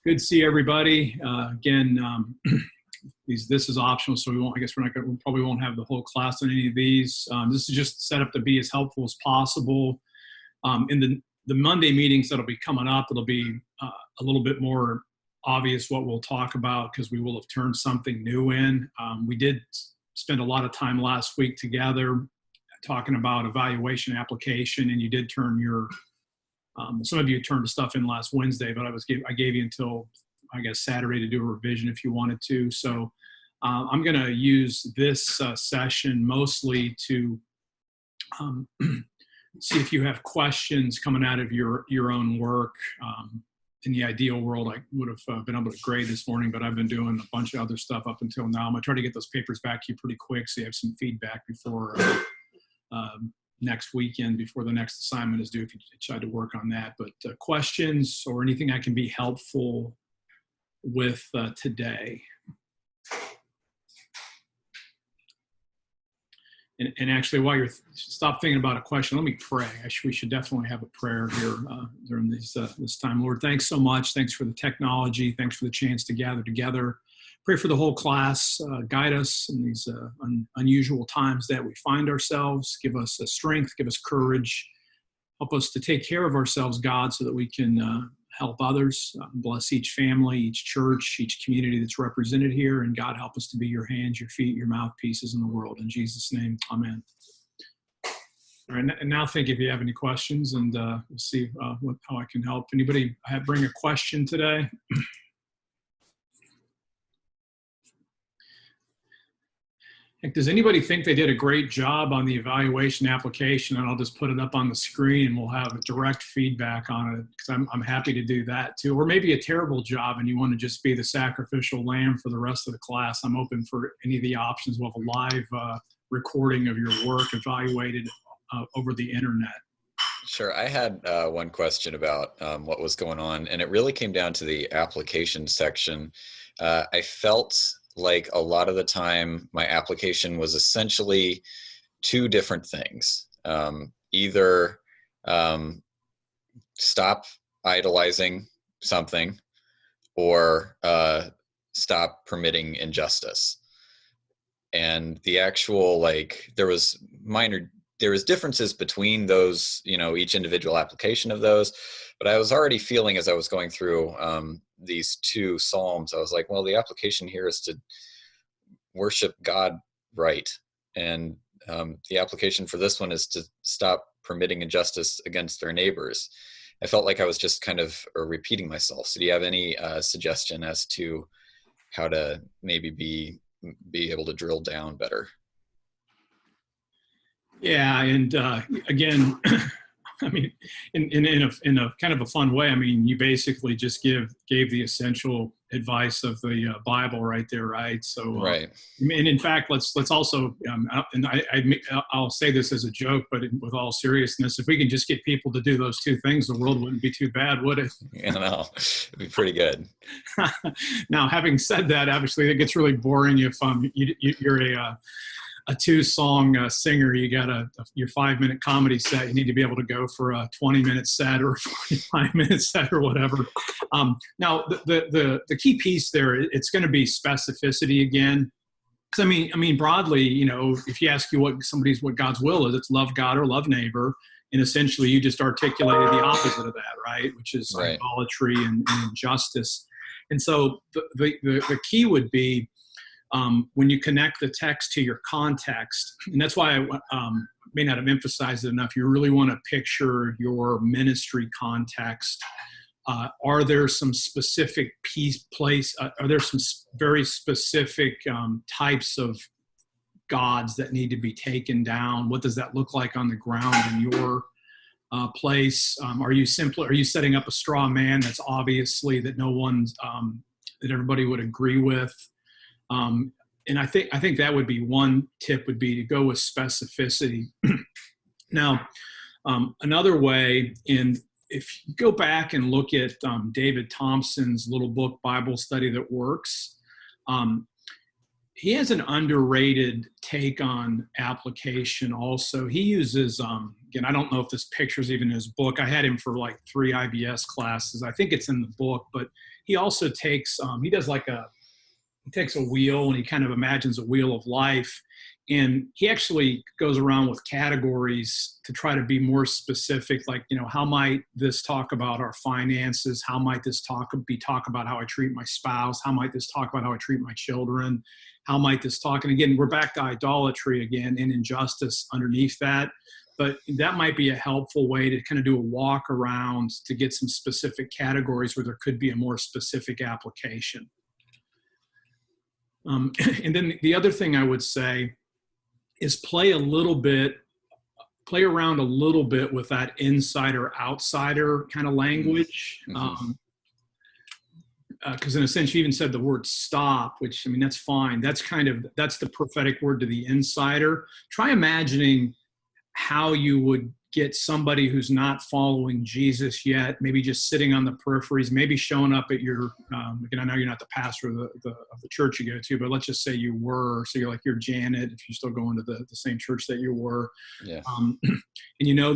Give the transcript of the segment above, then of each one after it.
Good to see everybody. Again, this is optional, so I guess we probably won't have the whole class on any of these. This is just set up to be as helpful as possible. In the Monday meetings that'll be coming up, it'll be a little bit more obvious what we'll talk about because we will have turned something new in. We did spend a lot of time last week together talking about evaluation application, and you did turn your some of you turned stuff in last Wednesday, but I gave you until, I guess, Saturday to do a revision if you wanted to. So I'm going to use this session mostly to see if you have questions coming out of your own work. In the ideal world, I would have been able to grade this morning, but I've been doing a bunch of other stuff up until now. I'm going to try to get those papers back to you pretty quick so you have some feedback before next weekend, before the next assignment is due, if you decide to work on that. But questions or anything I can be helpful with today. And actually, while you're stop thinking about a question, let me pray. We should definitely have a prayer here during this time. Lord, thanks so much. Thanks for the technology. Thanks for the chance to gather together. Pray for the whole class. Guide us in these unusual times that we find ourselves. Give us strength. Give us courage. Help us to take care of ourselves, God, so that we can help others. Bless each family, each church, each community that's represented here. And God, help us to be your hands, your feet, your mouthpieces in the world. In Jesus' name, amen. All right, and now think if you have any questions, and we'll see how I can help. Anybody bring a question today? Does anybody think they did a great job on the evaluation application? And I'll just put it up on the screen and we'll have direct feedback on it, because I'm happy to do that too. Or maybe a terrible job and you want to just be the sacrificial lamb for the rest of the class. I'm open for any of the options. We'll have a live recording of your work evaluated over the internet. Sure. I had one question about what was going on, and it really came down to the application section. I felt like a lot of the time my application was essentially two different things. Either stop idolizing something, or stop permitting injustice. And the actual, there was differences between those, each individual application of those. But I was already feeling, as I was going through these two Psalms, I was like, well, the application here is to worship God right. And the application for this one is to stop permitting injustice against their neighbors. I felt like I was just kind of repeating myself. So do you have any suggestion as to how to maybe be able to drill down better? Yeah, and again, I mean, in a kind of a fun way, I mean, you basically just gave the essential advice of the Bible right there, right? So, right. And in fact, let's also, and I'll say this as a joke, but with all seriousness, if we can just get people to do those two things, the world wouldn't be too bad, would it? No, it'd be pretty good. Now, having said that, obviously, it gets really boring if you're a two-song singer. You got your 5-minute comedy set. You need to be able to go for a 20-minute set or a 45-minute set or whatever. Now, the key piece there, it's going to be specificity again. Because I mean, broadly, if you ask you what God's will is, it's love God or love neighbor, and essentially you just articulated the opposite of that, right? Which is right. Idolatry and injustice. And so the key would be, when you connect the text to your context, and that's why I may not have emphasized it enough, you really want to picture your ministry context. Are there some specific are there some very specific types of gods that need to be taken down? What does that look like on the ground in your place? Are you setting up a straw man that's obviously that that everybody would agree with? And I think that would be one tip, would be to go with specificity. Now, another way, if you go back and look at David Thompson's little book, Bible Study That Works, he has an underrated take on application also. He uses, again, I don't know if this picture's even in his book. I had him for like 3 IBS classes. I think it's in the book, but he also takes, he does like he takes a wheel and he kind of imagines a wheel of life. And he actually goes around with categories to try to be more specific, like, how might this talk about our finances? How might this talk about how I treat my spouse? How might this talk about how I treat my children? How might this talk? And again, we're back to idolatry again and injustice underneath that. But that might be a helpful way to kind of do a walk around to get some specific categories where there could be a more specific application. And then the other thing I would say is play around a little bit with that insider outsider kind of language. Because in a sense, you even said the word stop, which, I mean, that's fine. That's the prophetic word to the insider. Try imagining how you would get somebody who's not following Jesus yet, maybe just sitting on the peripheries, maybe showing up at your, again, I know you're not the pastor of the church you go to, but let's just say you were, so you're Janet, if you're still going to the same church that you were. Yeah. And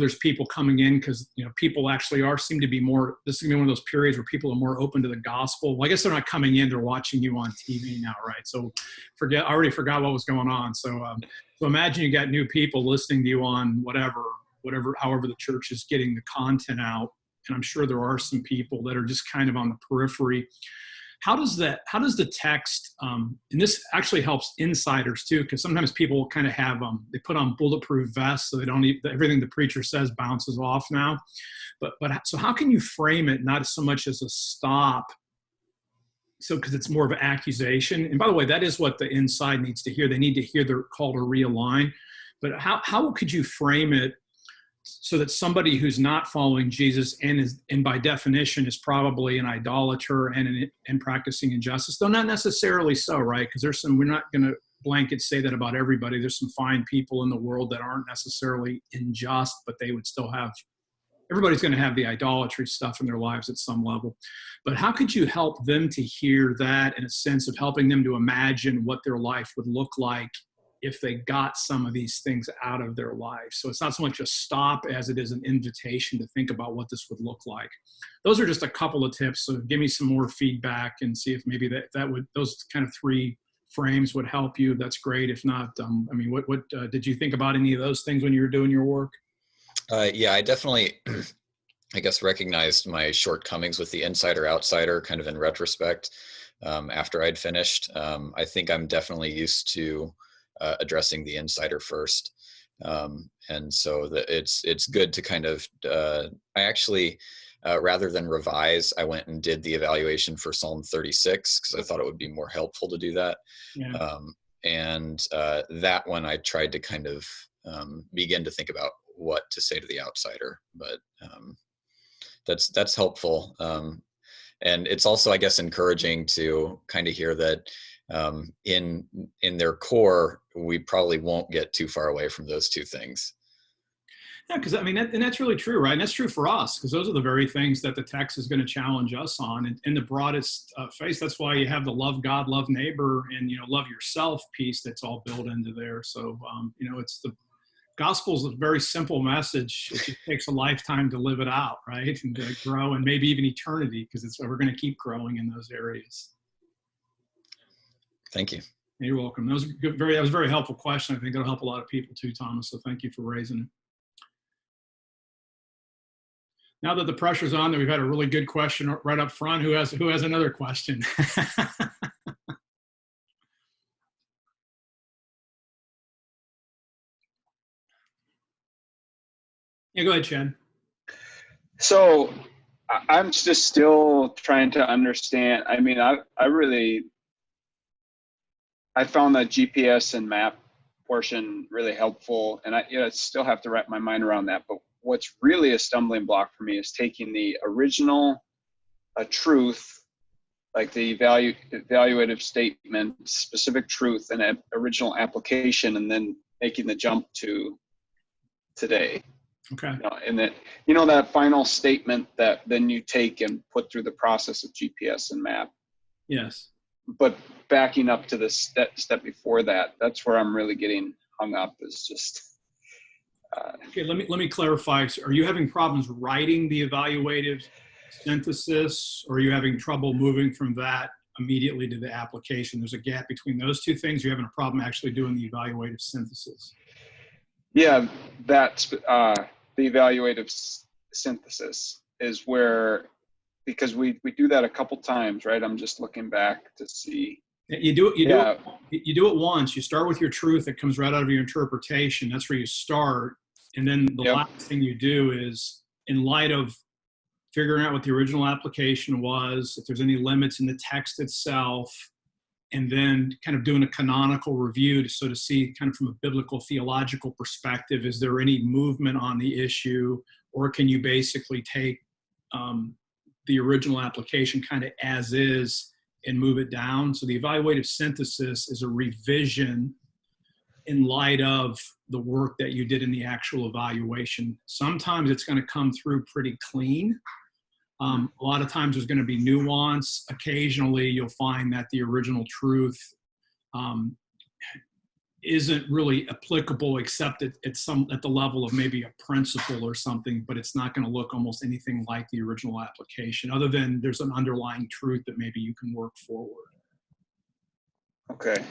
there's people coming in because, people actually seem to be more, this is going to be one of those periods where people are more open to the gospel. Well, I guess they're not coming in, they're watching you on TV now, right? So I already forgot what was going on. So imagine you got new people listening to you on however the church is getting the content out. And I'm sure there are some people that are just kind of on the periphery. How does the text, and this actually helps insiders too, because sometimes people kind of have, they put on bulletproof vests so they don't everything the preacher says bounces off now. But so how can you frame it not so much as a stop? So, because it's more of an accusation. And by the way, that is what the inside needs to hear. They need to hear they're called to realign. But how could you frame it so that somebody who's not following Jesus and by definition is probably an idolater and practicing injustice, though not necessarily so, right? Because we're not going to blanket say that about everybody. There's some fine people in the world that aren't necessarily unjust, but they would still have, everybody's going to have the idolatry stuff in their lives at some level. But how could you help them to hear that in a sense of helping them to imagine what their life would look like if they got some of these things out of their life? So it's not so much a stop as it is an invitation to think about what this would look like. Those are just a couple of tips. So give me some more feedback and see if maybe those kind of 3 frames would help you. That's great. If not, what did you think about any of those things when you were doing your work? Yeah, I definitely, I guess, recognized my shortcomings with the insider-outsider kind of in retrospect after I'd finished. I think I'm definitely used to addressing the insider first. And so it's good to kind of, I actually, rather than revise, I went and did the evaluation for Psalm 36 because I thought it would be more helpful to do that. Yeah. And that one I tried to kind of begin to think about what to say to the outsider, but that's helpful. And it's also, I guess, encouraging to kind of hear that in their core, we probably won't get too far away from those 2 things. Yeah, because and that's really true, right? And that's true for us, because those are the very things that the text is going to challenge us on. And in the broadest face, that's why you have the love God, love neighbor, and love yourself piece that's all built into there. So it's the gospel is a very simple message. It just takes a lifetime to live it out, right? And to grow, and maybe even eternity, because we're going to keep growing in those areas. Thank you. You're welcome. That was a very helpful question. I think it'll help a lot of people too, Thomas. So thank you for raising it. Now that the pressure's on, that we've had a really good question right up front. Who has another question? Yeah, go ahead, Chad. So I'm just still trying to understand. I mean, I found that GPS and map portion really helpful, and I still have to wrap my mind around that. But what's really a stumbling block for me is taking the original truth, like the evaluative statement, specific truth, and original application, and then making the jump to today. Okay. And that that final statement that then you take and put through the process of GPS and map. Yes. but backing up to the step before that, that's where I'm really getting hung up, is just. Okay, let me clarify. So are you having problems writing the evaluative synthesis, or are you having trouble moving from that immediately to the application? There's a gap between those two things. You're having a problem actually doing the evaluative synthesis. Yeah, that's the evaluative synthesis is where, because we do that a couple times, right? I'm just looking back to see. You do it once. You start with your truth that comes right out of your interpretation. That's where you start. And then the last thing you do is, in light of figuring out what the original application was, if there's any limits in the text itself, and then kind of doing a canonical review to sort of see kind of from a biblical theological perspective, is there any movement on the issue, or can you basically take the original application kind of as is and move it down? So the evaluative synthesis is a revision in light of the work that you did in the actual evaluation. Sometimes it's going to come through pretty clean. A lot of times there's going to be nuance. Occasionally you'll find that the original truth isn't really applicable except at the level of maybe a principle or something, but it's not going to look almost anything like the original application, other than there's an underlying truth that maybe you can work forward. Okay.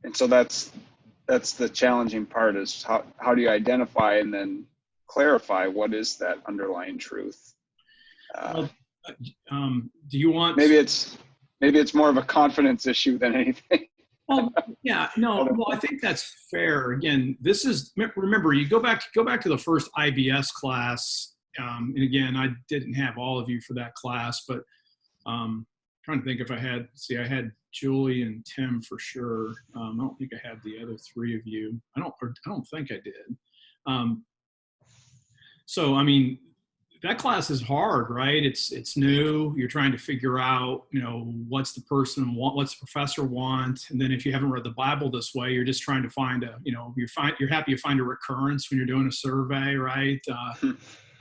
And so that's the challenging part, is how do you identify and then clarify what is that underlying truth? Do you want maybe it's more of a confidence issue than anything. Well, yeah, no, well, I think that's fair. Again, remember, you go back to the first IBS class. And again, I didn't have all of you for that class, but trying to think if I had Julie and Tim for sure. I don't think I had the other three of you. I don't think I did. So, I mean, that class is hard, right? It's new. You're trying to figure out, what's the professor want, and then if you haven't read the Bible this way, you're just trying to find you're happy you find a recurrence when you're doing a survey, right?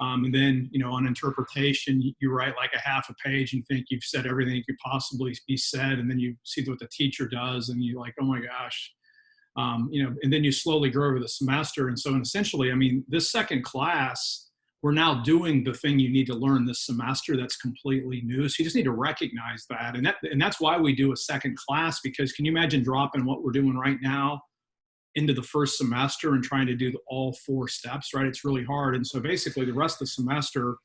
And then on interpretation, you write like a half a page and think you've said everything that could possibly be said, and then you see what the teacher does, and you're like, oh my gosh, and then you slowly grow over the semester. And so, essentially, I mean, this second class, we're now doing the thing you need to learn this semester that's completely new. So you just need to recognize that. And that's why we do a second class, because can you imagine dropping what we're doing right now into the first semester and trying to do all 4 steps, right? It's really hard. And so basically the rest of the semester,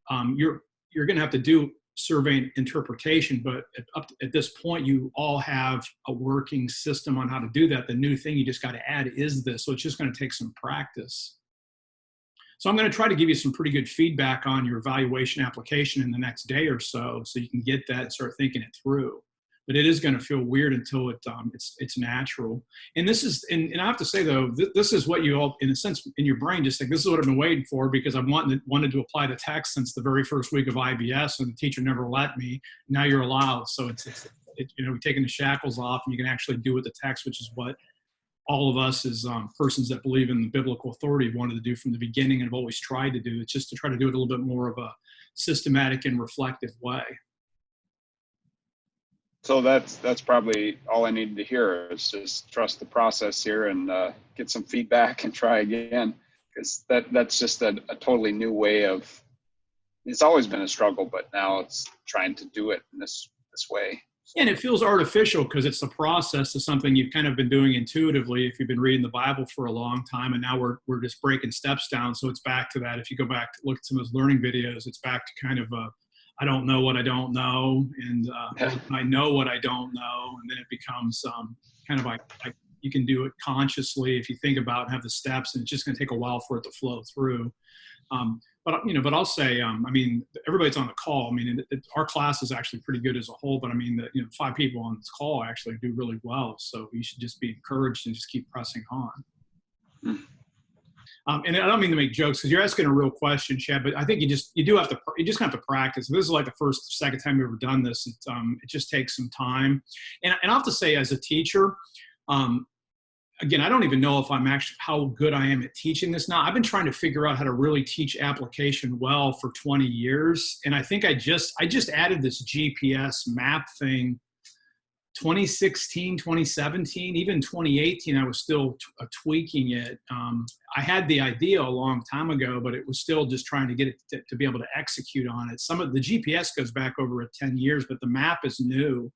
you're going to have to do survey and interpretation, but at this point, you all have a working system on how to do that. The new thing you just got to add is this. So it's just going to take some practice. So I'm going to try to give you some pretty good feedback on your evaluation application in the next day or so you can get that and start thinking it through. But it is going to feel weird until it's natural. And this is, and I have to say though, this is what you all, in a sense, in your brain, just think, this is what I've been waiting for, because I've wanted to apply the text since the very first week of IBS, and the teacher never let me. Now you're allowed. So it's we're taking the shackles off, and you can actually do with the text, which is what all of us as persons that believe in the biblical authority have wanted to do from the beginning and have always tried to do. It's just to try to do it a little bit more of a systematic and reflective way. So that's probably all I needed to hear, is just trust the process here and get some feedback and try again, because that's just a totally new way of. It's always been a struggle, but now it's trying to do it in this way. And it feels artificial because it's the process of something you've kind of been doing intuitively if you've been reading the Bible for a long time, and now we're just breaking steps down. So it's back to that. If you go back to look at some of those learning videos, it's back to kind of I don't know what I don't know, and I know what I don't know, and then it becomes kind of like you can do it consciously if you think about and have the steps, and it's just going to take a while for it to flow through. But I'll say, I mean, everybody's on the call. I mean, our class is actually pretty good as a whole, but I mean, 5 people on this call actually do really well. So you should just be encouraged and just keep pressing on. And I don't mean to make jokes, because you're asking a real question, Chad, but I think you just have to practice. This is like the second time we've ever done this. It just takes some time. And I have to say, as a teacher, again, I don't even know if I'm actually how good I am at teaching this now. I've been trying to figure out how to really teach application well for 20 years. And I think I just added this GPS map thing 2016, 2017, even 2018, I was still tweaking it. I had the idea a long time ago, but it was still just trying to get it to be able to execute on it. Some of the GPS goes back over 10 years, but the map is new.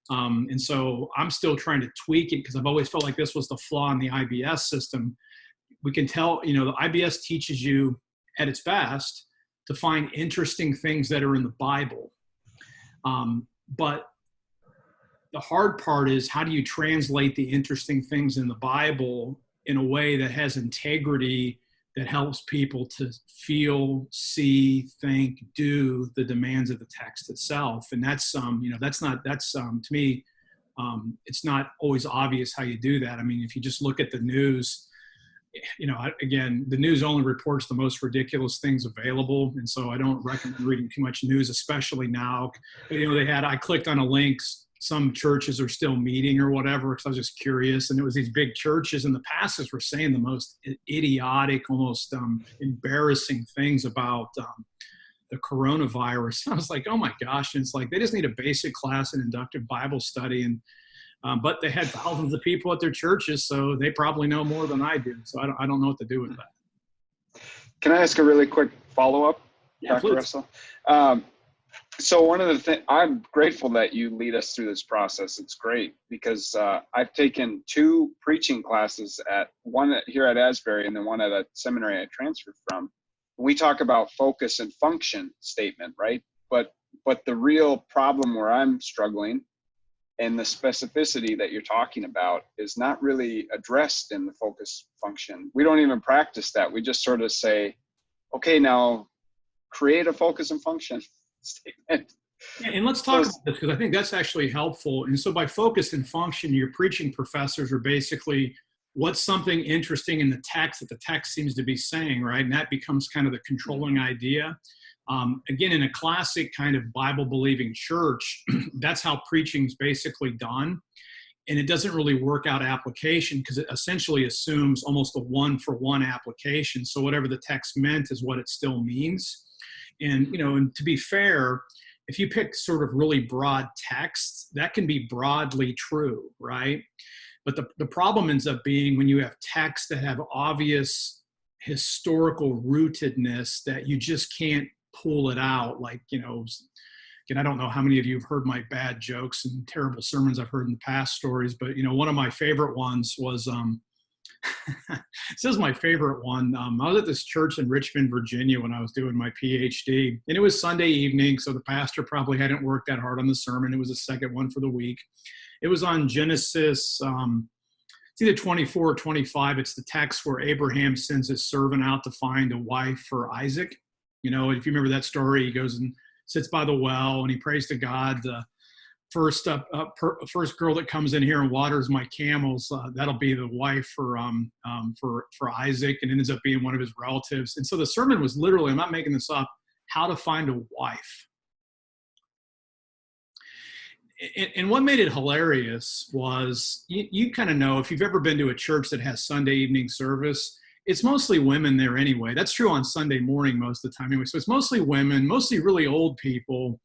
And so I'm still trying to tweak it because I've always felt like this was the flaw in the IBS system. We can tell, the IBS teaches you at its best to find interesting things that are in the Bible. But the hard part is, how do you translate the interesting things in the Bible in a way that has integrity, that helps people to feel, see, think, do the demands of the text itself? And that's, to me, it's not always obvious how you do that. I mean, if you just look at the news, again, the news only reports the most ridiculous things available. And so I don't recommend reading too much news, especially now. But, I clicked on a link. Some churches are still meeting or whatever, because I was just curious. And it was these big churches, and the pastors were saying the most idiotic, almost embarrassing things about the coronavirus. I was like, oh my gosh. And it's like, they just need a basic class in inductive Bible study. And but they had thousands of people at their churches, so they probably know more than I do. So I don't know what to do with that. Can I ask a really quick follow-up, Yeah, Dr. please. Russell? So one of the things, I'm grateful that you lead us through this process. It's great because I've taken 2 preaching classes, one here at Asbury and then one at a seminary I transferred from. We talk about focus and function statement, right? But the real problem where I'm struggling, and the specificity that you're talking about, is not really addressed in the focus function. We don't even practice that. We just sort of say, okay, now create a focus and function statement. Yeah, and let's talk about this, because I think that's actually helpful. And so by focus and function, your preaching professors are basically, what's something interesting in the text that the text seems to be saying, right? And that becomes kind of the controlling idea. Again, in a classic kind of Bible-believing church, that's how preaching is basically done. And it doesn't really work out application, because it essentially assumes almost a one-for-one application. So whatever the text meant is what it still means. And, and to be fair, if you pick sort of really broad texts, that can be broadly true, right? But the problem ends up being when you have texts that have obvious historical rootedness that you just can't pull it out. Like, again, I don't know how many of you have heard my bad jokes and terrible sermons I've heard in the past stories, but, one of my favorite ones was, this is my favorite one. I was at this church in Richmond, Virginia when I was doing my PhD, and it was Sunday evening, so the pastor probably hadn't worked that hard on the sermon. It was the second one for the week. It was on Genesis, it's either 24 or 25. It's the text where Abraham sends his servant out to find a wife for Isaac. If you remember that story, he goes and sits by the well and he prays to God. The first girl that comes in here and waters my camels, that'll be the wife for Isaac, and it ends up being one of his relatives. And so the sermon was literally, I'm not making this up, how to find a wife. And what made it hilarious was, you kind of know, if you've ever been to a church that has Sunday evening service, it's mostly women there anyway. That's true on Sunday morning most of the time anyway. So it's mostly women, mostly really old people.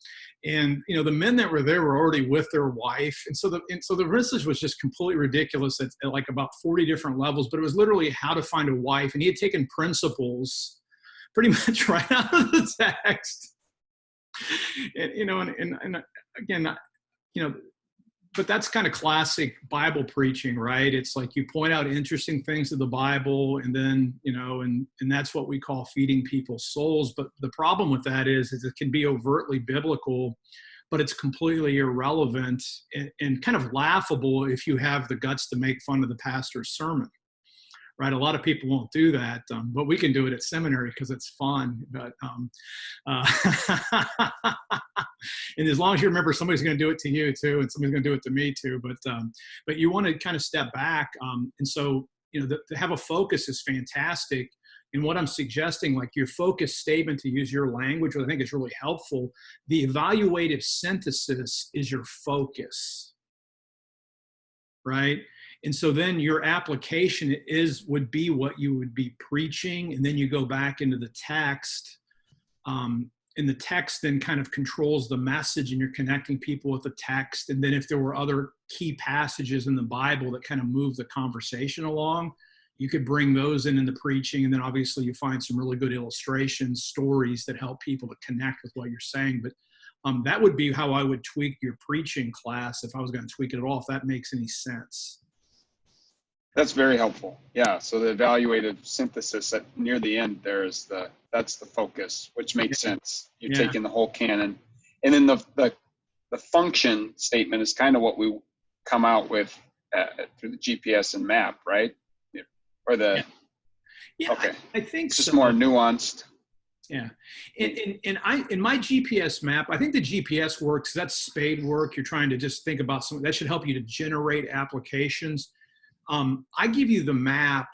And, the men that were there were already with their wife. And so the message was just completely ridiculous at like about 40 different levels, but it was literally how to find a wife. And he had taken principles pretty much right out of the text. And again, but that's kind of classic Bible preaching, right? It's like you point out interesting things of the Bible, and then, and that's what we call feeding people's souls. But the problem with that is it can be overtly biblical, but it's completely irrelevant and kind of laughable if you have the guts to make fun of the pastor's sermon, right? A lot of people won't do that, but we can do it at seminary because it's fun. But and as long as you remember, somebody's going to do it to you too, and somebody's going to do it to me too. But you want to kind of step back, and so to have a focus is fantastic. And what I'm suggesting, like your focus statement, to use your language, what I think is really helpful, the evaluative synthesis is your focus, right? And so then your application would be what you would be preaching, and then you go back into the text. and the text then kind of controls the message, and you're connecting people with the text. And then if there were other key passages in the Bible that kind of move the conversation along, you could bring those in the preaching. And then obviously you find some really good illustrations, stories that help people to connect with what you're saying. But that would be how I would tweak your preaching class if I was going to tweak it at all, if that makes any sense. That's very helpful. Yeah. So the evaluative synthesis at near the end there is that's the focus, which makes sense. You're taking the whole canon, and then the function statement is kind of what we come out with through the GPS and map, right? Or the okay. I think it's just so. more nuanced. Yeah, in my GPS map, I think the GPS works. That's spade work. You're trying to just think about something that should help you to generate applications. I give you the map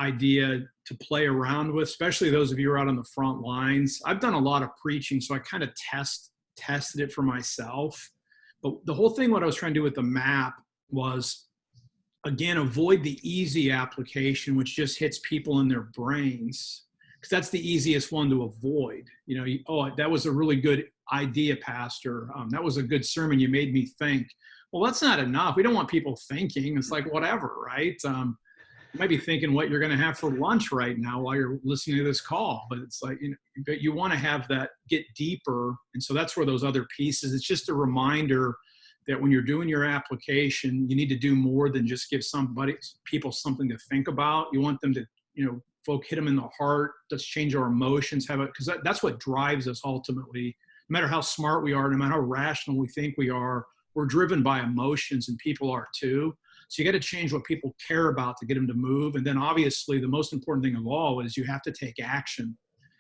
idea to play around with, especially those of you who are out on the front lines. I've done a lot of preaching, so I kind of tested it for myself. But the whole thing, what I was trying to do with the map was, again, avoid the easy application, which just hits people in their brains, because that's the easiest one to avoid. That was a really good idea, Pastor. That was a good sermon. You made me think. Well, that's not enough. We don't want people thinking. It's like, whatever, right? You might be thinking what you're going to have for lunch right now while you're listening to this call, but it's like, but you want to have that get deeper. And so that's where those other pieces, it's just a reminder that when you're doing your application, you need to do more than just give people something to think about. You want them to, hit them in the heart. Let's change our emotions, because that's what drives us ultimately. No matter how smart we are, no matter how rational we think we are, we're driven by emotions, and people are too. So you got to change what people care about to get them to move. And then obviously the most important thing of all is you have to take action,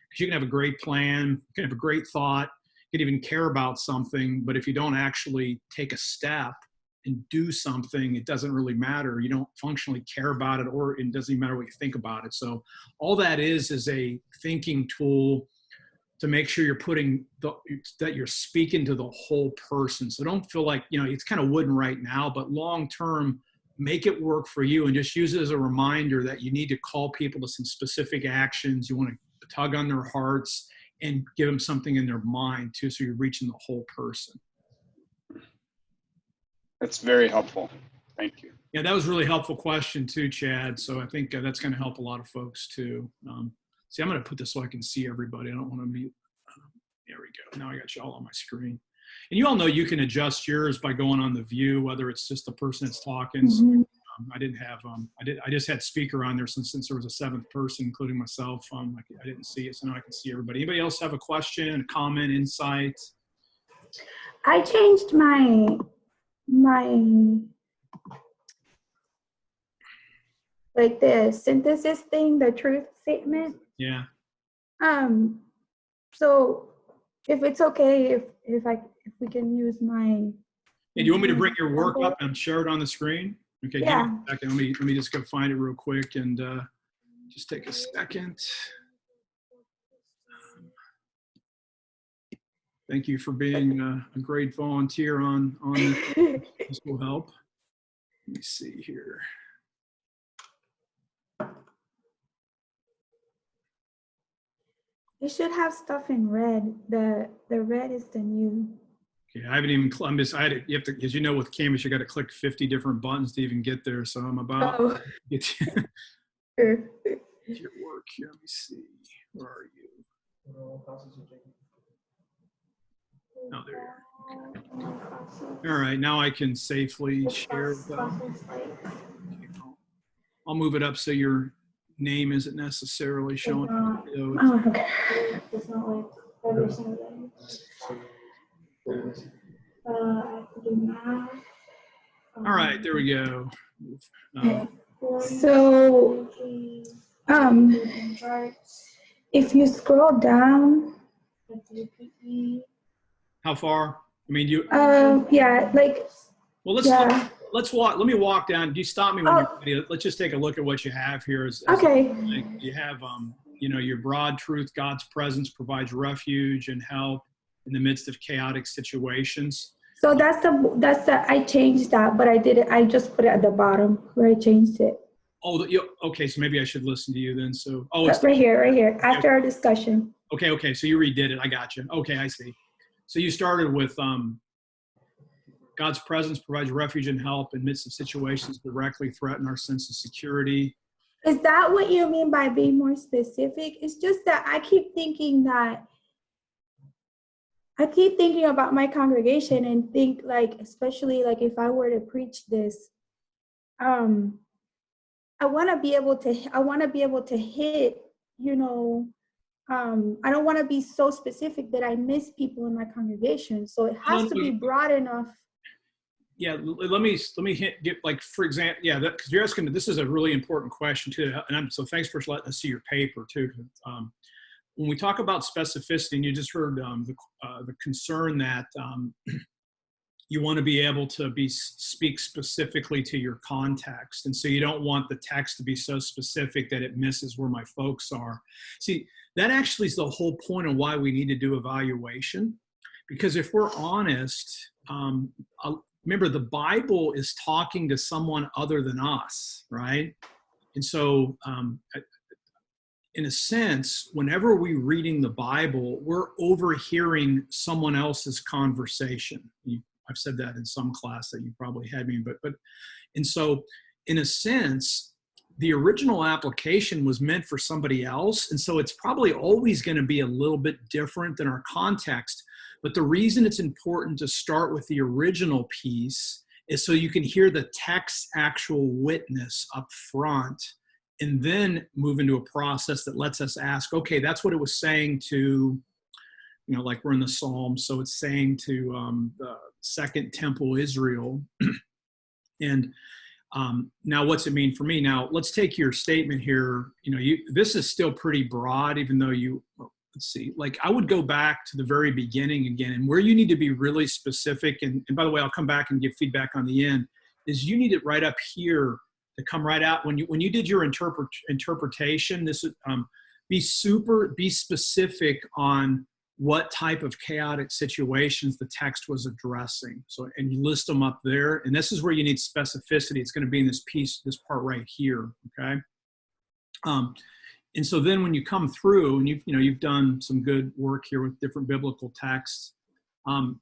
because you can have a great plan, you can have a great thought, you can even care about something, but if you don't actually take a step and do something, it doesn't really matter. You don't functionally care about it, or it doesn't even matter what you think about it. So all that is a thinking tool to make sure you're that you're speaking to the whole person. So don't feel like, it's kind of wooden right now, but long-term, make it work for you, and just use it as a reminder that you need to call people to some specific actions. You want to tug on their hearts and give them something in their mind too. So you're reaching the whole person. That's very helpful. Thank you. Yeah, that was a really helpful question too, Chad. So I think that's going to help a lot of folks too. See, I'm going to put this so I can see everybody. I don't want to mute. There we go. Now I got you all on my screen. And you all know you can adjust yours by going on the view, whether it's just the person that's talking. Mm-hmm. I didn't have, I just had speaker on there since there was a seventh person, including myself. I didn't see it, so now I can see everybody. Anybody else have a question, a comment, insight? I changed my like the synthesis thing, the truth statement. Yeah. So if it's okay, if we can use my. Hey, do you want me to bring your work up and share it on the screen? Okay. Yeah. Give me a second. Let me just go find it real quick and just take a second. Thank you for being a great volunteer on this. This will help. Let me see here. It should have stuff in red. The red is the new. Okay, I haven't even. You have to, as you know, with Canvas, you got to click 50 different buttons to even get there. So I'm about to get to your work here. Let me see. Where are you? Oh, there you are. Okay. All right, now I can safely share them. I'll move it up so your name isn't necessarily showing up. Oh, okay. It's not like every single day. I have to do math. All right, there we go. So, if you scroll down. How far? I mean, you. Yeah, like. Well, let's walk. Let me walk down. Do you stop me when you're ready? Let's just take a look at what you have here. Okay. You have, your broad truth. God's presence provides refuge and help in the midst of chaotic situations. So that's the. I changed that, but I did it. I just put it at the bottom where I changed it. Oh, okay. So maybe I should listen to you then. So, it's right here. After our discussion. Okay. So you redid it. I got you. Okay, I see. So you started with God's presence provides refuge and help in midst of situations that directly threaten our sense of security. Is that what you mean by being more specific? It's just that I keep thinking about my congregation and think like, especially like if I were to preach this, I want to be able to hit, I don't want to be so specific that I miss people in my congregation. So it has to be broad enough. Yeah, let me get like, for example, yeah, because you're asking, this is a really important question too, and so thanks for letting us see your paper too. When we talk about specificity, and you just heard the concern that you want to be able to speak specifically to your context, and so you don't want the text to be so specific that it misses where my folks are. See, that actually is the whole point of why we need to do evaluation, because if we're honest, remember the Bible is talking to someone other than us, right? And so in a sense, whenever we're reading the Bible, we're overhearing someone else's conversation. I've said that in some class that you probably had me, and so in a sense, the original application was meant for somebody else. And so it's probably always going to be a little bit different than our context. But the reason it's important to start with the original piece is so you can hear the text's actual witness up front, and then move into a process that lets us ask, okay, that's what it was saying to, like we're in the Psalms, so it's saying to the Second Temple Israel. And now what's it mean for me? Now, let's take your statement here. This is still pretty broad, even though let's see, like I would go back to the very beginning again, and where you need to be really specific. And by the way, I'll come back and give feedback on the end, is you need it right up here to come right out. When you did your interpretation, this would be specific on what type of chaotic situations the text was addressing. So, and you list them up there. And this is where you need specificity. It's going to be in this part right here. Okay. And so then when you come through and you've done some good work here with different biblical texts. And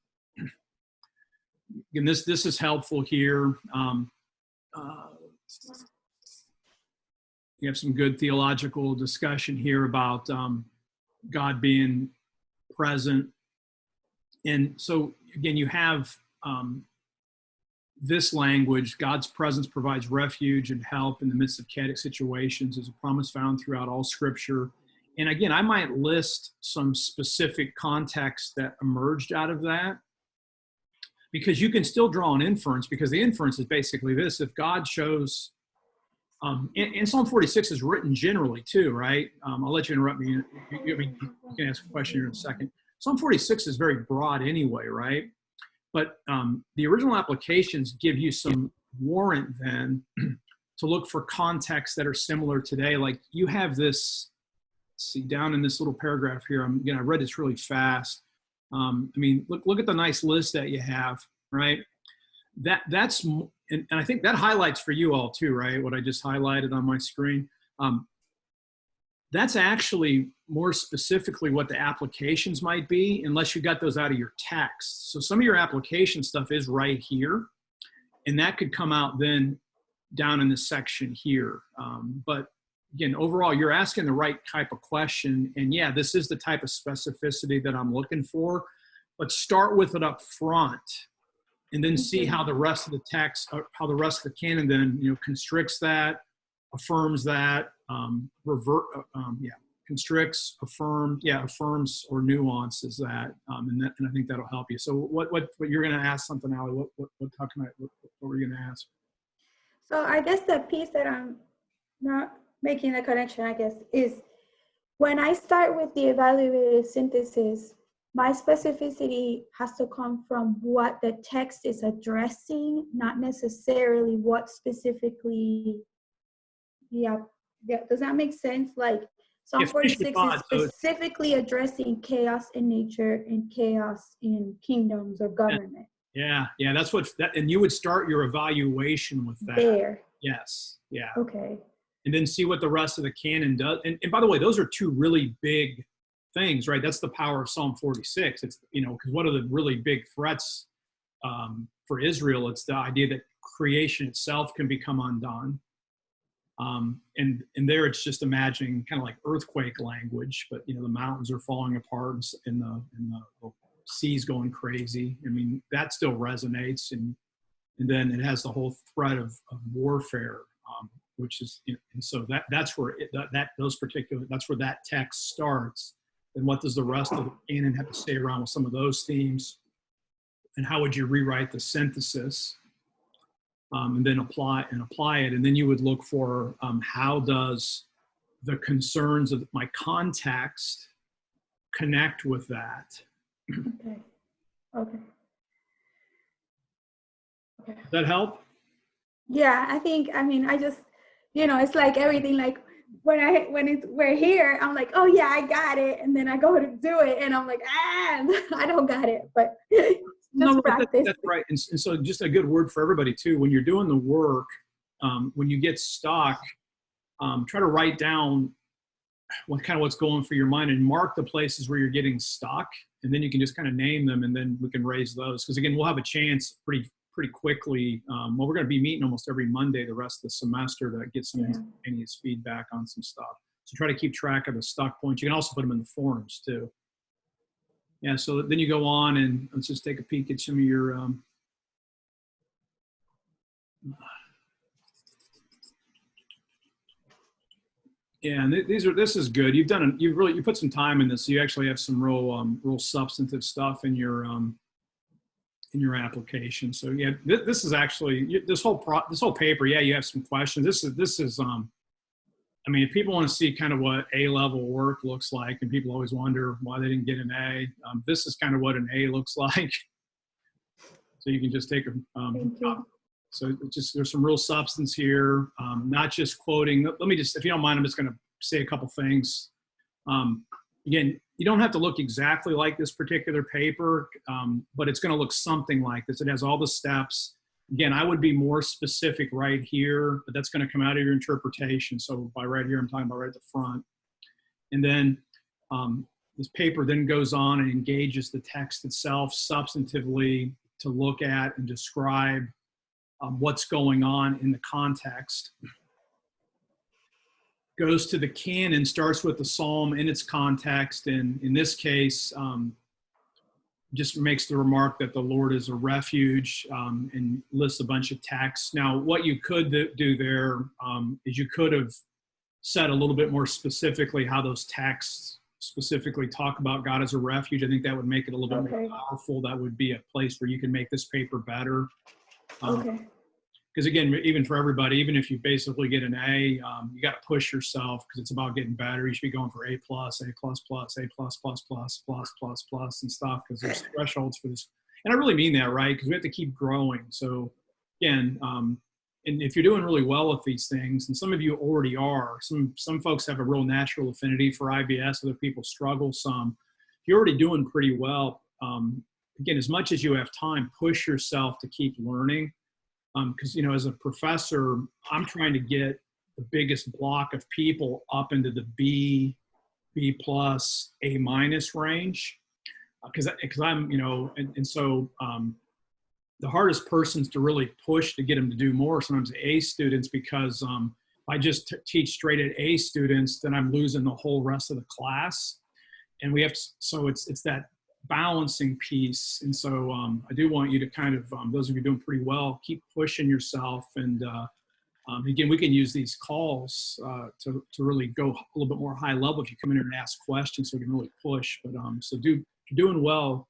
this is helpful here. You have some good theological discussion here about God being present. And so again, you have this language: God's presence provides refuge and help in the midst of chaotic situations, is a promise found throughout all Scripture. And again, I might list some specific context that emerged out of that, because you can still draw an inference, because the inference is basically this: if God shows, and Psalm 46 is written generally too, right? I'll let you interrupt me. You can ask a question here in a second. Psalm 46 is very broad anyway, right? But the original applications give you some warrant then to look for contexts that are similar today. Like you have this, see down in this little paragraph here, I read this really fast. Look at the nice list that you have, right? That's, and I think that highlights for you all too, right? What I just highlighted on my screen. That's actually more specifically what the applications might be, unless you got those out of your text. So some of your application stuff is right here, and that could come out then down in this section here. But again, overall, you're asking the right type of question. And yeah, this is the type of specificity that I'm looking for. But start with it up front, and then see how the rest of the text, how the rest of the canon then, constricts that, affirms that, constricts, affirms or nuances that, and I think that'll help you. So what you're going to ask something, Allie? What were you going to ask? So I guess the piece that I'm not making the connection, I guess, is when I start with the evaluative synthesis, my specificity has to come from what the text is addressing, not necessarily what specifically. Yeah. Does that make sense? Like Psalm 46 is specifically addressing chaos in nature and chaos in kingdoms or government. Yeah. That's and you would start your evaluation with that. There. Yes. Yeah. Okay. And then see what the rest of the canon does. And by the way, those are two really big things, right? That's the power of Psalm 46. It's, you know, because what are the really big threats for Israel? It's the idea that creation itself can become undone. And there it's just imagining kind of like earthquake language, but, you know, the mountains are falling apart and the seas going crazy. I mean, that still resonates. And then it has the whole threat of warfare, which is, you know, and so that's where that's where that text starts. And what does the rest of the canon have to say around with some of those themes? And how would you rewrite the synthesis? And then apply it. And then you would look for how does the concerns of my context connect with that? Okay. Okay. Okay. Does that help? Yeah, I mean, I just, you know, it's like everything, like we're here, I'm like, oh yeah, I got it. And then I go to do it and I'm like, I don't got it, but just practice. That's right. And so just a good word for everybody too, when you're doing the work, when you get stuck, try to write down what's going through your mind and mark the places where you're getting stuck. And then you can just kind of name them and then we can raise those. Because again, we'll have a chance pretty quickly. Well, we're going to be meeting almost every Monday the rest of the semester to get some instantaneous feedback on some stuff. So try to keep track of the stuck points. You can also put them in the forums too. Yeah, so then you go on and let's just take a peek at some of your yeah, and this is good. You put some time in this. So you actually have some real substantive stuff in your application. So yeah, this is actually this whole paper. Yeah, you have some questions. This is I mean, if people want to see kind of what A-level work looks like, and people always wonder why they didn't get an A, this is kind of what an A looks like. So you can just take a so it's just, there's some real substance here, not just quoting. Let me just, if you don't mind, I'm just going to say a couple things. Again, you don't have to look exactly like this particular paper, but it's going to look something like this. It has all the steps. Again, I would be more specific right here, but that's going to come out of your interpretation. So by right here, I'm talking about right at the front. And then this paper then goes on and engages the text itself substantively to look at and describe what's going on in the context. Goes to the canon, starts with the psalm in its context, and in this case, just makes the remark that the Lord is a refuge, and lists a bunch of texts. Now, what you could do there is you could have said a little bit more specifically how those texts specifically talk about God as a refuge. I think that would make it a little bit more powerful. That would be a place where you can make this paper better. Because again, even for everybody, even if you basically get an A, you got to push yourself because it's about getting better. You should be going for A+, A++, A++, and stuff, because there's thresholds for this. And I really mean that, right? Because we have to keep growing. So again, and if you're doing really well with these things, and some of you already are, some folks have a real natural affinity for IBS, other people struggle some. If you're already doing pretty well, again, as much as you have time, push yourself to keep learning. Because, you know, as a professor, I'm trying to get the biggest block of people up into the B+, A- range. Because I'm, you know, and so the hardest persons to really push to get them to do more sometimes A students, because if I just teach straight at A students, then I'm losing the whole rest of the class. And we have to, so it's that balancing piece. And so I do want you to kind of, those of you doing pretty well, keep pushing yourself. And again, we can use these calls to really go a little bit more high level if you come in here and ask questions, so we can really push. But so if you're doing well,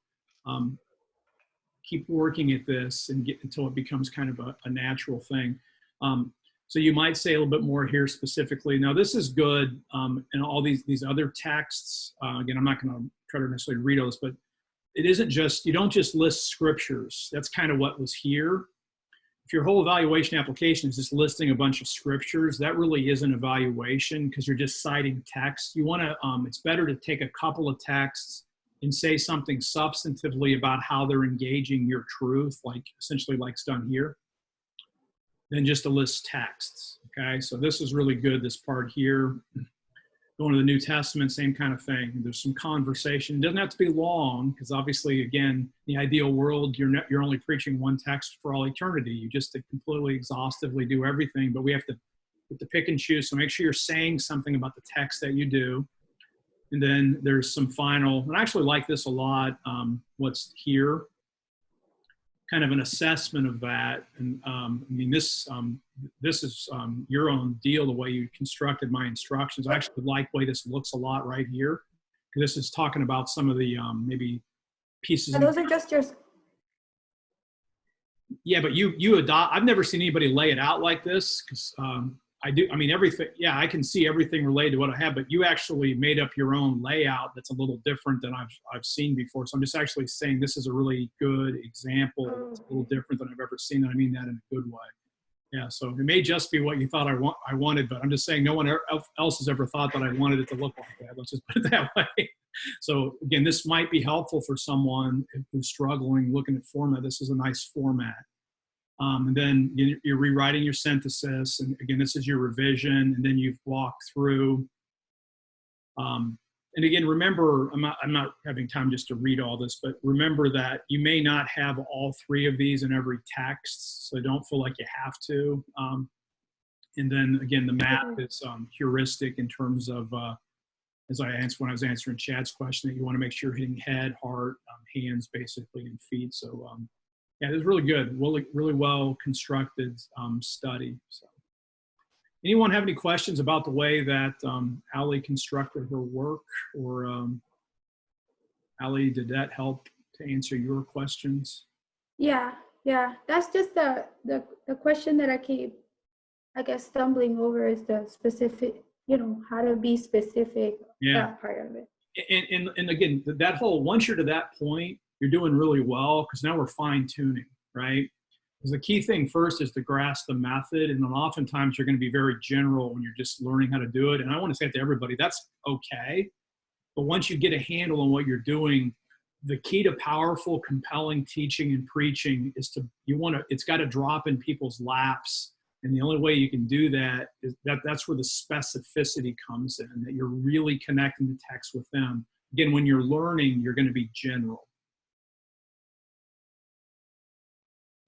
keep working at this and get until it becomes kind of a natural thing. So you might say a little bit more here specifically. Now this is good in all these other texts. Again, I'm not going to try to necessarily read those, but it isn't just, you don't just list scriptures. That's kind of what was here. If your whole evaluation application is just listing a bunch of scriptures, that really isn't evaluation because you're just citing text. You want to, it's better to take a couple of texts and say something substantively about how they're engaging your truth, like essentially like's done here, than just to list texts. Okay, so this is really good, this part here. going to the New Testament, same kind of thing. There's some conversation. It doesn't have to be long, because obviously, again, in the ideal world, you're only preaching one text for all eternity. You just completely exhaustively do everything, but we have to pick and choose. So make sure you're saying something about the text that you do. And then there's some final, and I actually like this a lot, what's here, kind of an assessment of that. And I mean, this is your own deal, the way you constructed my instructions. I actually like the way this looks a lot right here, because this is talking about some of the maybe pieces. And those are just your. Yeah, but you adopt. I've never seen anybody lay it out like this, because I do. I mean, everything. Yeah, I can see everything related to what I have, but you actually made up your own layout that's a little different than I've seen before. So I'm just actually saying this is a really good example. It's a little different than I've ever seen, and I mean that in a good way. Yeah. So it may just be what you thought I wanted, but I'm just saying no one else has ever thought that I wanted it to look like that. Let's just put it that way. So again, this might be helpful for someone who's struggling looking at format. This is a nice format. And then you're rewriting your synthesis. And again, this is your revision. And then you've walked through. And again, remember, I'm not having time just to read all this, but remember that you may not have all three of these in every text. So don't feel like you have to. And then again, the map is heuristic in terms of, as when I was answering Chad's question, that you want to make sure you're hitting head, heart, hands, basically, and feet. So yeah, it was really good, really well constructed study. So, anyone have any questions about the way that Allie constructed her work, or Allie, did that help to answer your questions? Yeah, that's just the question that I keep, I guess, stumbling over, is the specific, how to be specific. Yeah, that part of it. And again, that whole, once you're to that point, you're doing really well, because now we're fine tuning, right? Because the key thing first is to grasp the method, and then oftentimes you're going to be very general when you're just learning how to do it. And I want to say it to everybody, that's okay. But once you get a handle on what you're doing, the key to powerful, compelling teaching and preaching is it's got to drop in people's laps. And the only way you can do that is that's where the specificity comes in, that you're really connecting the text with them. Again, when you're learning, you're going to be general.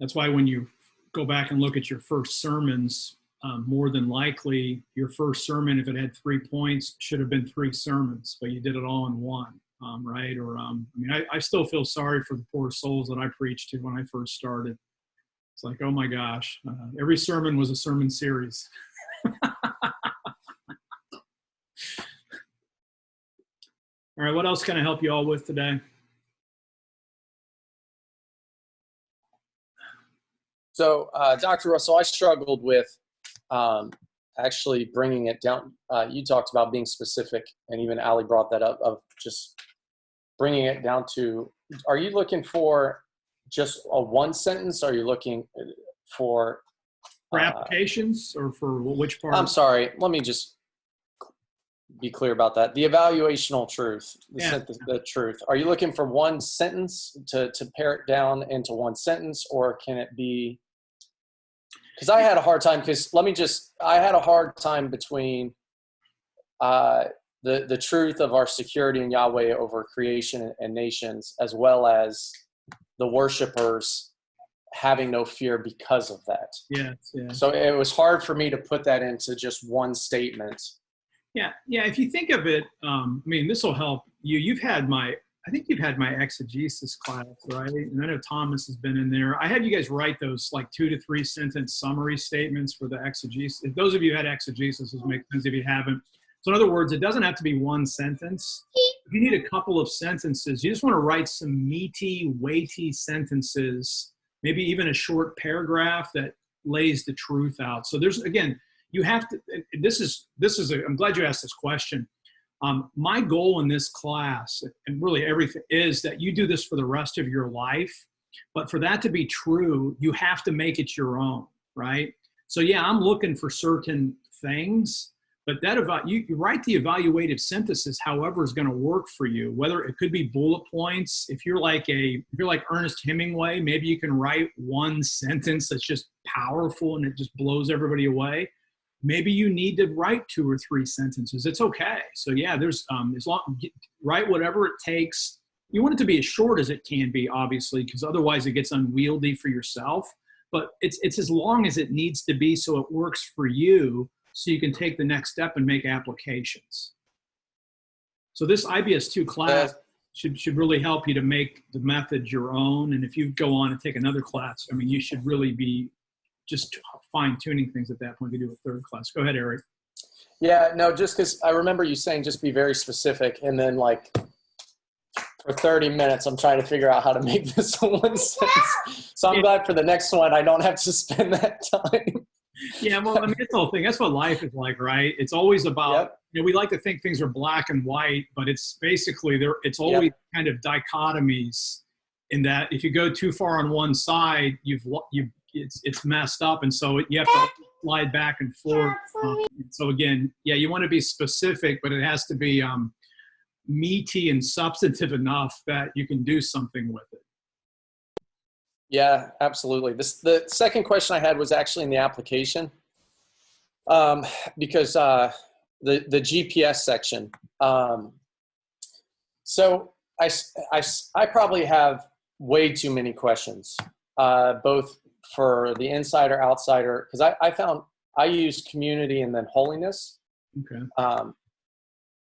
That's why when you go back and look at your first sermons, more than likely your first sermon, if it had 3 points, should have been 3 sermons, but you did it all in one, right? Or I still feel sorry for the poor souls that I preached to when I first started. It's like, oh my gosh, every sermon was a sermon series. All right, what else can I help you all with today? So, Dr. Russell, I struggled with actually bringing it down. You talked about being specific, and even Allie brought that up, of just bringing it down to, are you looking for just a one sentence? Are you looking for applications, or for which part? I'm sorry. Let me just be clear about that. The evaluational truth, the truth. Are you looking for one sentence to pare it down into one sentence, or can it be? Because I had a hard time. I had a hard time between the truth of our security in Yahweh over creation and nations, as well as the worshipers having no fear because of that. Yeah. So it was hard for me to put that into just one statement. Yeah. If you think of it, this will help you. I think you've had my exegesis class, right? And I know Thomas has been in there. I had you guys write those like 2 to 3 sentence summary statements for the exegesis. If those of you who had exegesis, this makes sense. If you haven't, so in other words, it doesn't have to be one sentence. If you need a couple of sentences, you just want to write some meaty, weighty sentences, maybe even a short paragraph that lays the truth out. So there's, again, you have to, I'm glad you asked this question. My goal in this class, and really everything, is that you do this for the rest of your life. But for that to be true, you have to make it your own, right? So yeah, I'm looking for certain things, but you write the evaluative synthesis however is going to work for you. Whether it could be bullet points. If you're like Ernest Hemingway, maybe you can write one sentence that's just powerful and it just blows everybody away. maybe you need to write 2 or 3 sentences. It's okay. So yeah, there's write whatever it takes. You want it to be as short as it can be, obviously, because otherwise it gets unwieldy for yourself. But it's as long as it needs to be so it works for you, so you can take the next step and make applications. So this IBS2 class should really help you to make the method your own. And if you go on and take another class, I mean, you should really be just fine-tuning things at that point to do a third class. Go ahead, Eric. Yeah, no, just because I remember you saying just be very specific, and then like for 30 minutes, I'm trying to figure out how to make this one sense. So I'm glad for the next one, I don't have to spend that time. Yeah, well, I mean, it's the whole thing. That's what life is like, right? It's always about, we like to think things are black and white, but it's basically it's always kind of dichotomies in that if you go too far on one side, it's messed up. And so you have to slide back and forth. So again, yeah, you want to be specific, but it has to be meaty and substantive enough that you can do something with it. Yeah, absolutely. The second question I had was actually in the application, because the GPS section. So I probably have way too many questions, both for the insider, outsider, because I found I used community and then holiness. Okay.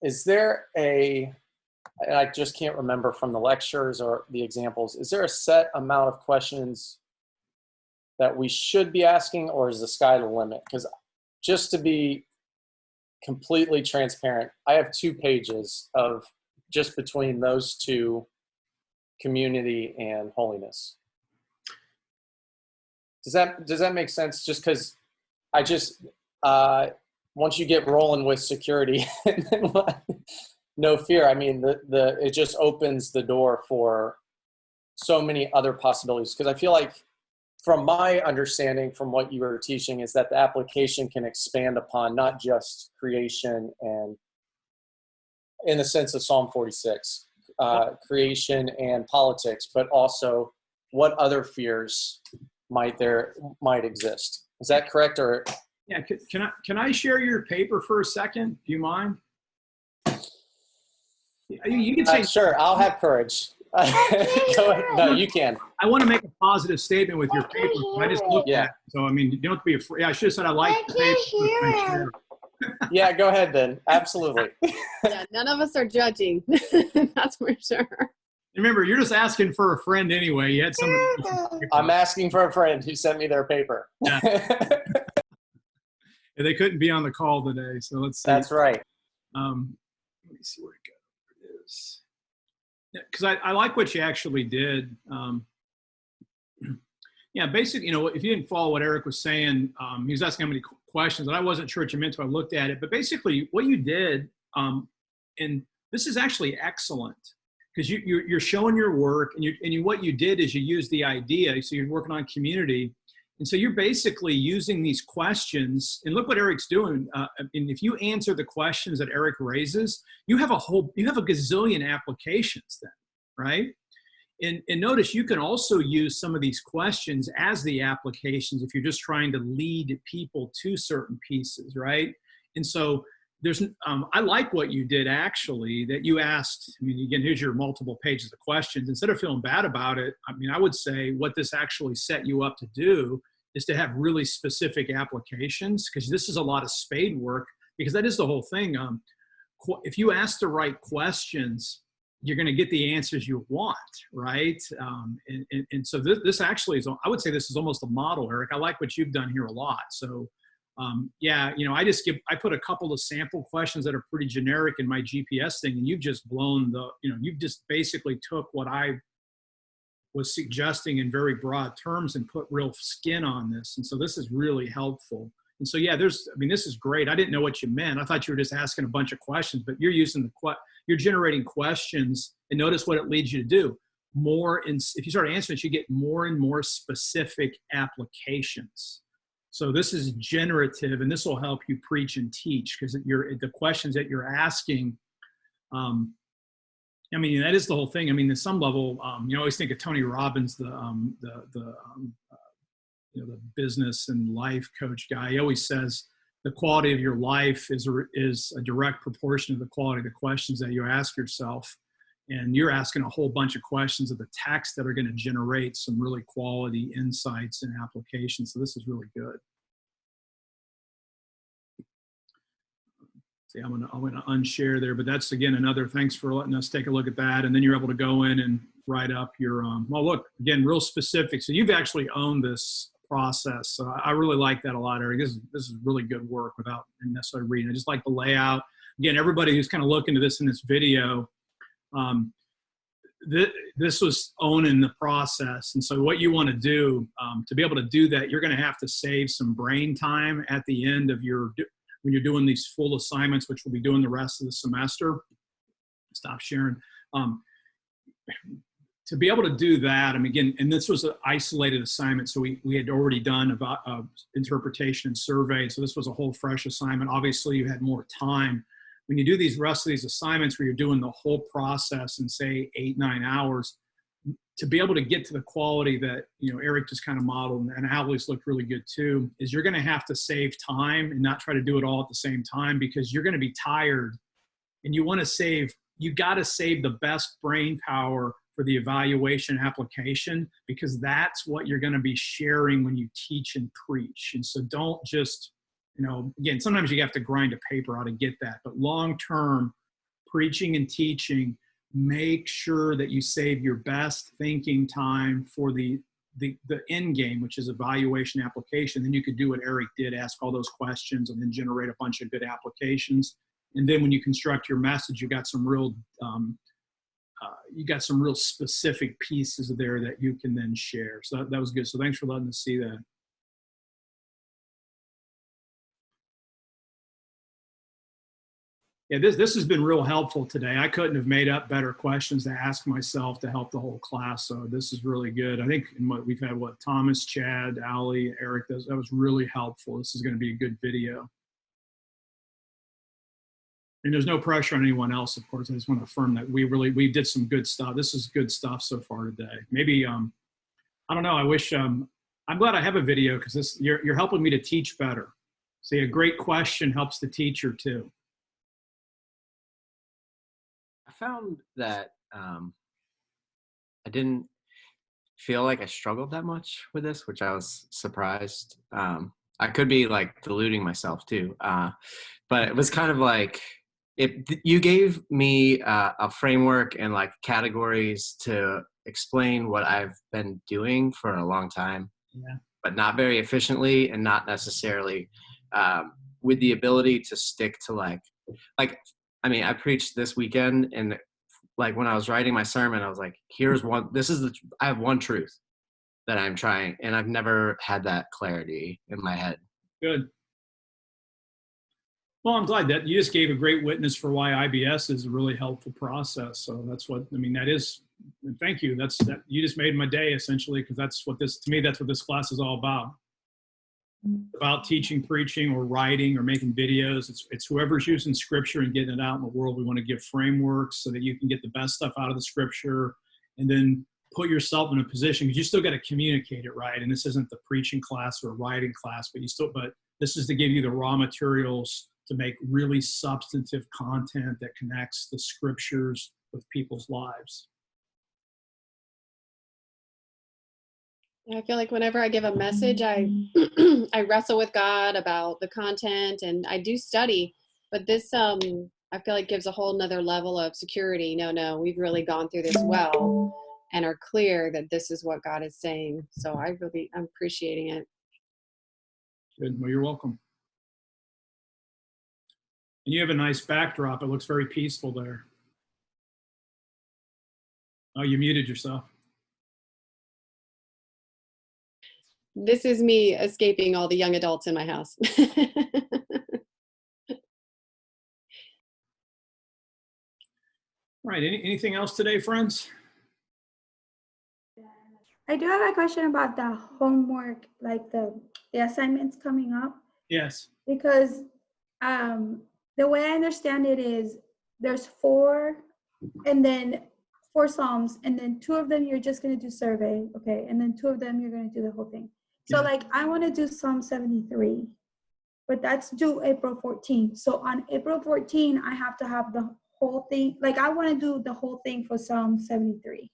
Is there and I just can't remember from the lectures or the examples, is there a set amount of questions that we should be asking, or is the sky the limit? Because just to be completely transparent, I have 2 pages of just between those 2, community and holiness. Does that make sense? Just because I just, once you get rolling with security, no fear. I mean, it just opens the door for so many other possibilities. Because I feel like, from my understanding, from what you were teaching, is that the application can expand upon not just creation and, in the sense of Psalm 46, creation and politics, but also what other fears might exist. Is that correct? Or yeah, can I share your paper for a second? Do you mind? You can say sure. I'll have courage. Go ahead. No, you can. I want to make a positive statement with your paper. I just looked at it. So, I mean, you don't have to be afraid. I should have said I like the paper. Yeah, go ahead then. Absolutely. Yeah, none of us are judging. That's for sure. Remember, you're just asking for a friend anyway. You had somebody. I'm asking for a friend who sent me their paper. Yeah. They couldn't be on the call today, so let's see. That's right. Let me see where it goes. Because I like what you actually did. Yeah, basically, if you didn't follow what Eric was saying, he was asking how many questions, and I wasn't sure what you meant, so I looked at it. But basically, what you did, and this is actually excellent, because you're showing your work, and what you did is you used the idea. So you're working on community, and so you're basically using these questions. And look what Eric's doing. And if you answer the questions that Eric raises, you have a gazillion applications then, right? And notice you can also use some of these questions as the applications if you're just trying to lead people to certain pieces, right? And so I like what you did actually, that you asked. I mean, again, here's your multiple pages of questions. Instead of feeling bad about it, I mean, I would say what this actually set you up to do is to have really specific applications, because this is a lot of spade work, because that is the whole thing. If you ask the right questions, you're going to get the answers you want, right? And so this actually is, I would say this is almost a model, Eric. I like what you've done here a lot. So yeah, I put a couple of sample questions that are pretty generic in my GPS thing, and you've just blown you've just basically took what I was suggesting in very broad terms and put real skin on this. And so this is really helpful. And so, yeah, this is great. I didn't know what you meant. I thought you were just asking a bunch of questions, but you're using you're generating questions, and notice what it leads you to do. If you start answering it, you get more and more specific applications. So this is generative, and this will help you preach and teach, because the questions that you're asking, I mean, that is the whole thing. I mean, at some level, you always think of Tony Robbins, the business and life coach guy. He always says, the quality of your life is a direct proportion of the quality of the questions that you ask yourself. And you're asking a whole bunch of questions of the text that are going to generate some really quality insights and applications. So this is really good. See, I'm gonna unshare there, but that's again another thanks for letting us take a look at that. And then you're able to go in and write up your well, look again, real specific. So you've actually owned this process. So I really like that a lot, Eric. This is really good work without necessarily reading. I just like the layout. Again, everybody who's kind of looking to this in this video, this was owning the process. And so what you want to do to be able to do that, you're going to have to save some brain time at the end of when you're doing these full assignments, which we'll be doing the rest of the semester. Stop sharing. To be able to do that, I mean, again, and this was an isolated assignment, so we had already done about interpretation and survey, so this was a whole fresh assignment. Obviously, you had more time. When you do these rest of these assignments where you're doing the whole process in, say, 8-9 hours, to be able to get to the quality that, you know, Eric just kind of modeled, and Hallie's looked really good too, is you're going to have to save time and not try to do it all at the same time, because you're going to be tired, and you want to save, you got to save the best brain power for the evaluation application, because that's what you're going to be sharing when you teach and preach. And so don't just, you know, again, sometimes you have to grind a paper out to get that, but long-term preaching and teaching, make sure that you save your best thinking time for the end game, which is evaluation application. Then you could do what Eric did, ask all those questions and then generate a bunch of good applications. And then when you construct your message, you got some real specific pieces there that you can then share. So that was good. So thanks for letting us see that. Yeah, this has been real helpful today. I couldn't have made up better questions to ask myself to help the whole class. So this is really good. I think we've had Thomas, Chad, Allie, Eric. That was really helpful. This is going to be a good video. And there's no pressure on anyone else, of course. I just want to affirm that we did some good stuff. This is good stuff so far today. Maybe I don't know. I wish I'm glad I have a video, because you're helping me to teach better. See, a great question helps the teacher too. I found that I didn't feel like I struggled that much with this, which I was surprised. I could be like deluding myself too, but it was kind of like, you gave me a framework and like categories to explain what I've been doing for a long time, but not very efficiently, and not necessarily with the ability to stick to like, I mean, I preached this weekend, and like when I was writing my sermon, I was like, I have one truth that I'm trying, and I've never had that clarity in my head. Good. Well, I'm glad that you just gave a great witness for why IBS is a really helpful process. So that's what, I mean, that is, and thank you. That you just made my day essentially, because that's what this class is all about. About teaching, preaching, or writing, or making videos. It's whoever's using scripture and getting it out in the world. We want to give frameworks so that you can get the best stuff out of the scripture, and then put yourself in a position, because you still got to communicate it, right? And this isn't the preaching class or a writing class, but this is to give you the raw materials to make really substantive content that connects the scriptures with people's lives. I feel like whenever I give a message, I I wrestle with God about the content, and I do study, but this I feel like gives a whole nother level of security. No, we've really gone through this well and are clear that this is what God is saying. So I'm appreciating it. Good. Well, you're welcome. And you have a nice backdrop. It looks very peaceful there. Oh, you muted yourself. This is me escaping all the young adults in my house. All right. Anything else today, friends? I do have a question about the homework, like the assignments coming up. Yes. Because the way I understand it is there's 4 Psalms, and then 2 of them you're just going to do survey, okay? And then 2 of them you're going to do the whole thing. So like I want to do Psalm 73. but that's due April 14th. So on April 14th, I have to have the whole thing. Like I want to do the whole thing for Psalm 73.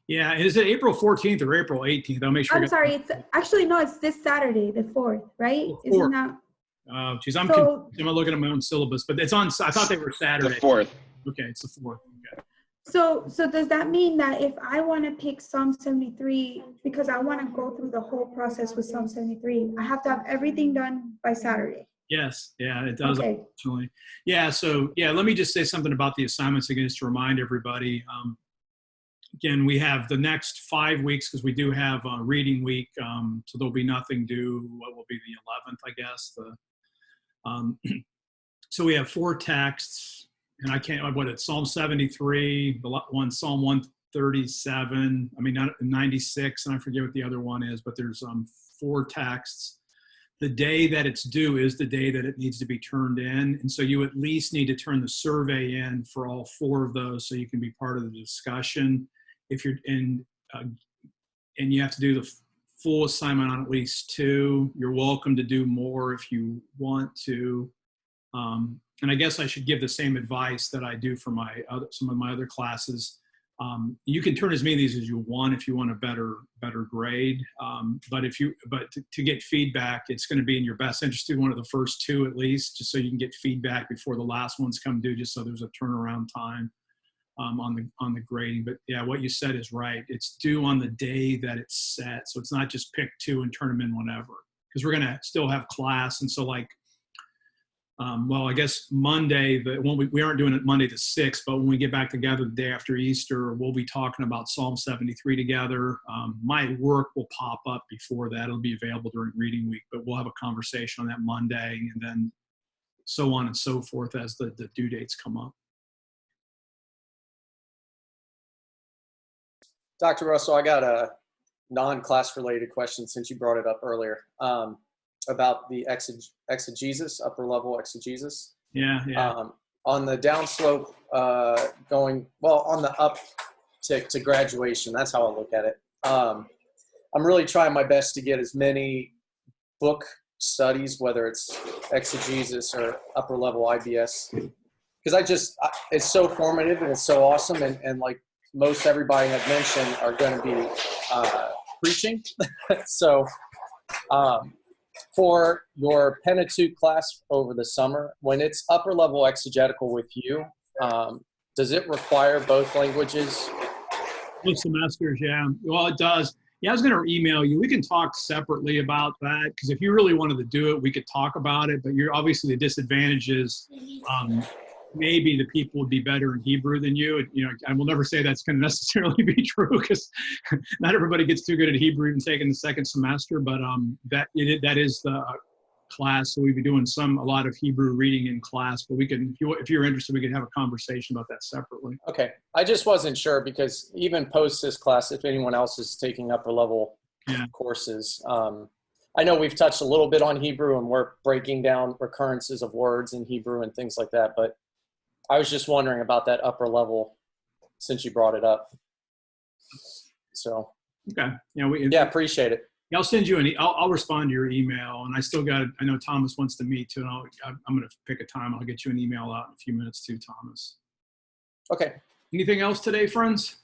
Yeah, is it April 14th or April 18th? I'll make sure. I'm sorry, it's actually, no, it's this Saturday, the 4th, right? The 4th. Isn't that? Geez, I'm So- confused. I'm looking at my own syllabus, but it's on, I thought they were The Saturday. 4th. Okay, it's the 4th. Okay. So does that mean that if I want to pick Psalm 73, because I want to go through the whole process with Psalm 73, I have to have everything done by Saturday? Yes, yeah, it does. Okay. Unfortunately. Yeah, so yeah, let me just say something about the assignments again, just to remind everybody. Again, we have the next 5 weeks because we do have a reading week, so there'll be nothing due. What will be the 11th, I guess. So we have 4 texts, and I can't. What it's Psalm 73, the one Psalm 137. I mean, 96, and I forget what the other one is, but there's 4 texts. The day that it's due is the day that it needs to be turned in. And so you at least need to turn the survey in for all 4 of those so you can be part of the discussion. If you're in, and you have to do the full assignment on at least 2. You're welcome to do more if you want to. And I guess I should give the same advice that I do for some of my other classes. You can turn as many of these as you want if you want a better grade. But to get feedback, it's going to be in your best interest to do one of the first 2 at least, just so you can get feedback before the last ones come due, just so there's a turnaround time on the grading. But yeah, what you said is right. It's due on the day that it's set, so it's not just pick 2 and turn them in whenever, because we're going to still have class. And so like. Well, I guess Monday, we aren't doing it Monday the 6th, but when we get back together the day after Easter, we'll be talking about Psalm 73 together. My work will pop up before that. It'll be available during reading week, but we'll have a conversation on that Monday, and then so on and so forth as the due dates come up. Dr. Russell, I got a non-class related question since you brought it up earlier. About the exegesis, upper level exegesis. Yeah. On the downslope, on the uptick to graduation, that's how I look at it. I'm really trying my best to get as many book studies, whether it's exegesis or upper level IBS, because it's so formative and it's so awesome. And like most everybody had mentioned are going to be preaching. So, for your Pentateuch class over the summer, when it's upper level exegetical with you, does it require both languages? Both semesters, yeah. Well, it does. Yeah, I was going to email you. We can talk separately about that, because if you really wanted to do it, we could talk about it. But you're obviously the disadvantage is maybe the people would be better in Hebrew than you. You know, I will never say that's going to necessarily be true, because not everybody gets too good at Hebrew even taking the second semester. But that is the class. So we'd be doing a lot of Hebrew reading in class. But we can, if you're interested, we can have a conversation about that separately. Okay, I just wasn't sure, because even post this class, if anyone else is taking upper level courses, I know we've touched a little bit on Hebrew, and we're breaking down recurrences of words in Hebrew and things like that. But I was just wondering about that upper level since you brought it up. So, okay. Yeah, appreciate it. I'll send you I'll respond to your email, and I know Thomas wants to meet too, and I'm going to pick a time. I'll get you an email out in a few minutes too, Thomas. Okay. Anything else today, friends?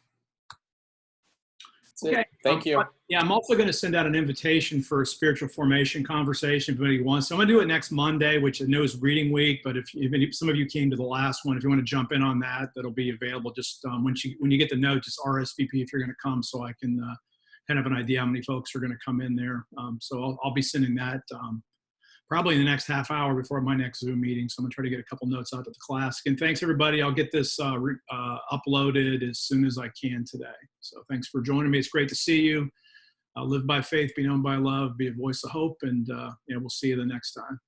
That's it. Thank you. Yeah, I'm also going to send out an invitation for a spiritual formation conversation if anybody wants. So I'm going to do it next Monday, which I know is reading week, but if some of you came to the last one, if you want to jump in on that, that'll be available. Just when you get the note, just RSVP if you're going to come, so I can kind of an idea how many folks are going to come in there. So I'll be sending that probably in the next half hour before my next Zoom meeting. So I'm going to try to get a couple notes out to the class. And thanks, everybody. I'll get this uploaded as soon as I can today. So thanks for joining me. It's great to see you. Live by faith, be known by love, be a voice of hope, and we'll see you the next time.